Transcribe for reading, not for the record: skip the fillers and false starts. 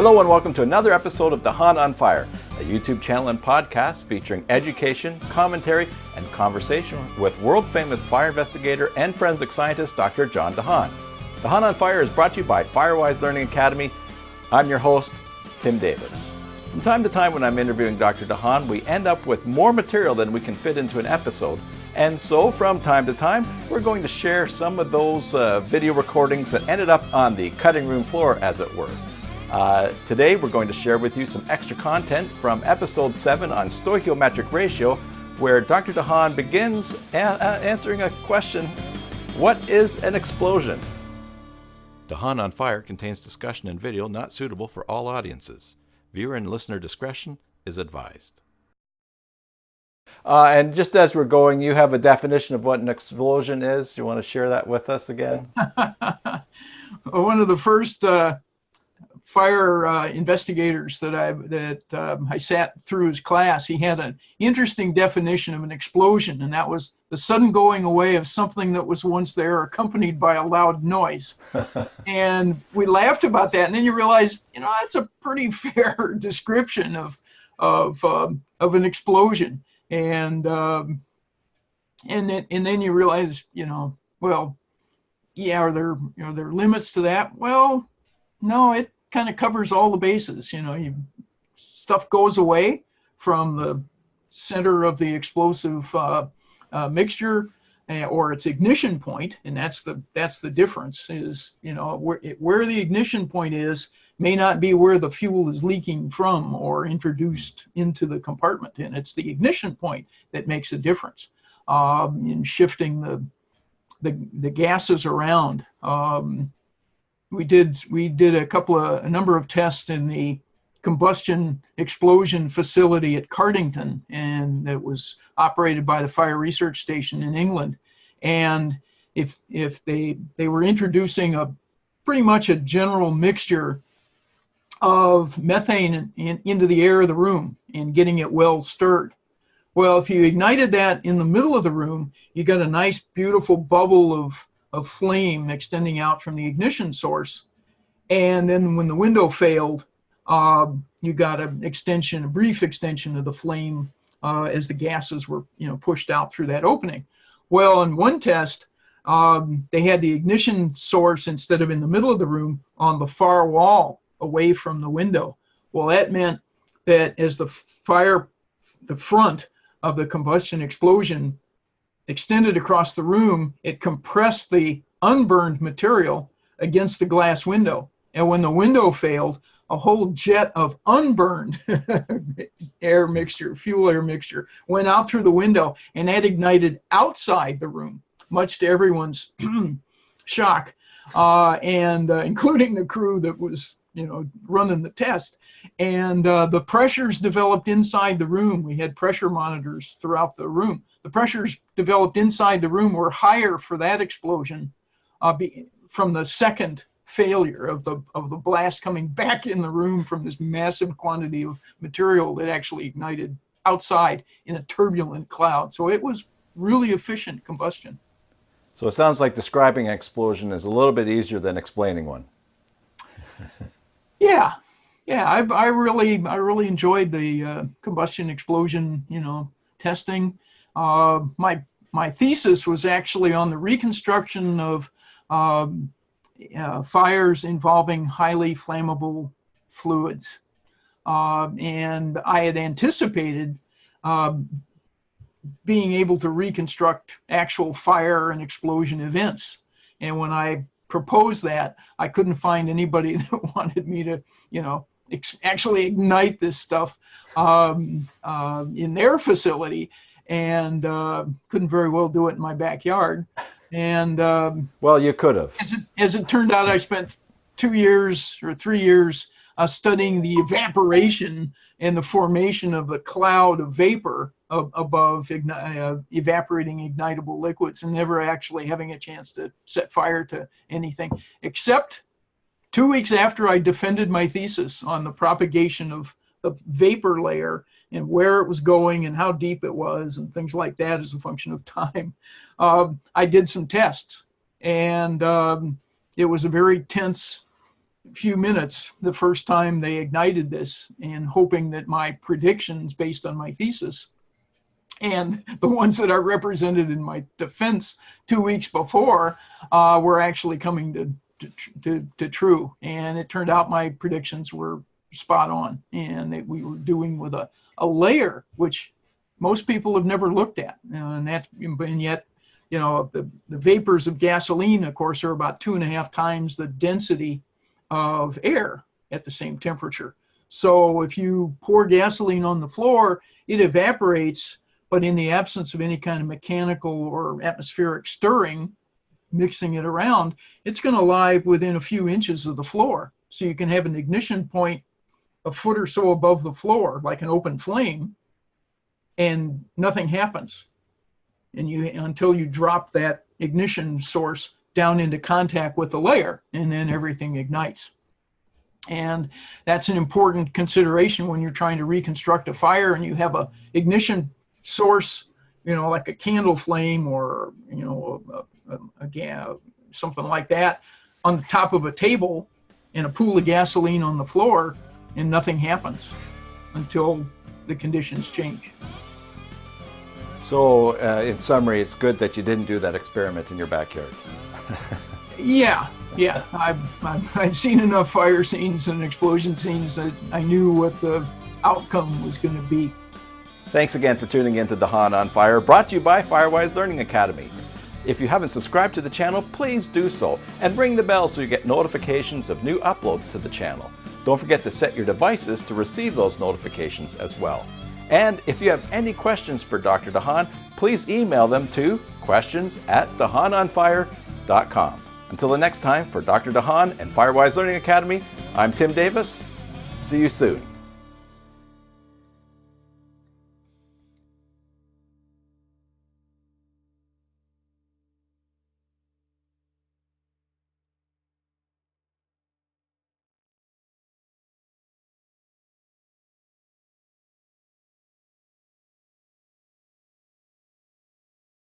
Hello and welcome to another episode of DeHaan on Fire, a YouTube channel and podcast featuring education, commentary, and conversation with world-famous fire investigator and forensic scientist Dr. John DeHaan. DeHaan on Fire is brought to you by Firewise Learning Academy. I'm your host, Tim Davis. From time to time when I'm interviewing Dr. DeHaan, we end up with more material than we can fit into an episode. And so from time to time, we're going to share some of those video recordings that ended up on the cutting room floor, as it were. Today we're going to share with you some extra content from episode 7 on stoichiometric ratio, where Dr. DeHaan begins answering a question: what is an explosion? DeHaan on Fire contains discussion and video not suitable for all audiences. Viewer and listener discretion is advised. And just as we're going, you have a definition of what an explosion is. Do you want to share that with us again? One of the first fire investigators that I sat through his class, he had an interesting definition of an explosion, and that was the sudden going away of something that was once there, accompanied by a loud noise. And we laughed about that, and then you realize, that's a pretty fair description of an explosion. And then you realize, well, yeah, are there limits to that? Well, no, it kind of covers all the bases. Stuff goes away from the center of the explosive mixture or its ignition point, and that's the difference. Is where the ignition point is may not be where the fuel is leaking from or introduced into the compartment, and it's the ignition point that makes a difference in shifting the gases around. We did a number of tests in the combustion explosion facility at Cardington, and it was operated by the Fire Research Station in England. And if they were introducing pretty much a general mixture of methane into the air of the room and getting it well stirred. Well, if you ignited that in the middle of the room, you got a nice, beautiful bubble of flame extending out from the ignition source. And then when the window failed, you got a brief extension of the flame as the gases were pushed out through that opening. Well, in one test, they had the ignition source, instead of in the middle of the room, on the far wall away from the window. Well, that meant that as the front of the combustion explosion extended across the room, it compressed the unburned material against the glass window. And when the window failed, a whole jet of unburned fuel air mixture went out through the window, and that ignited outside the room, much to everyone's shock, and including the crew that was running the test. And the pressures developed inside the room. We had pressure monitors throughout the room. The pressures developed inside the room were higher for that explosion from the second failure of the blast coming back in the room from this massive quantity of material that actually ignited outside in a turbulent cloud. So it was really efficient combustion. So it sounds like describing an explosion is a little bit easier than explaining one. Yeah, I really enjoyed the combustion explosion, testing. My thesis was actually on the reconstruction of fires involving highly flammable fluids, and I had anticipated being able to reconstruct actual fire and explosion events. And when I proposed that, I couldn't find anybody that wanted me to, actually ignite this stuff in their facility, and couldn't very well do it in my backyard. And well, you could have. As it turned out, I spent 2 years or 3 years studying the evaporation and the formation of a cloud of vapor above evaporating ignitable liquids, and never actually having a chance to set fire to anything, except 2 weeks after I defended my thesis on the propagation of the vapor layer and where it was going and how deep it was and things like that as a function of time. I did some tests, and it was a very tense few minutes the first time they ignited this, and hoping that my predictions based on my thesis and the ones that are represented in my defense 2 weeks before were actually coming to true. And it turned out my predictions were spot on, and that we were doing with a layer which most people have never looked at. And yet, you know, the vapors of gasoline, of course, are about 2.5 times the density of air at the same temperature. So if you pour gasoline on the floor, it evaporates, but in the absence of any kind of mechanical or atmospheric stirring, mixing it around, it's going to lie within a few inches of the floor. So you can have an ignition point a foot or so above the floor, like an open flame, and nothing happens. And until you drop that ignition source down into contact with the layer, and then everything ignites. And that's an important consideration when you're trying to reconstruct a fire and you have a ignition source, you know, like a candle flame or, you know, something like that on the top of a table and a pool of gasoline on the floor, and nothing happens until the conditions change. So in summary, it's good that you didn't do that experiment in your backyard. Yeah. I've seen enough fire scenes and explosion scenes that I knew what the outcome was going to be. Thanks again for tuning in to DeHaan on Fire, brought to you by Firewise Learning Academy. If you haven't subscribed to the channel, please do so, and ring the bell so you get notifications of new uploads to the channel. Don't forget to set your devices to receive those notifications as well. And if you have any questions for Dr. DeHaan, please email them to questions@dehaanonfire.com. Until the next time, for Dr. DeHaan and Firewise Learning Academy, I'm Tim Davis. See you soon.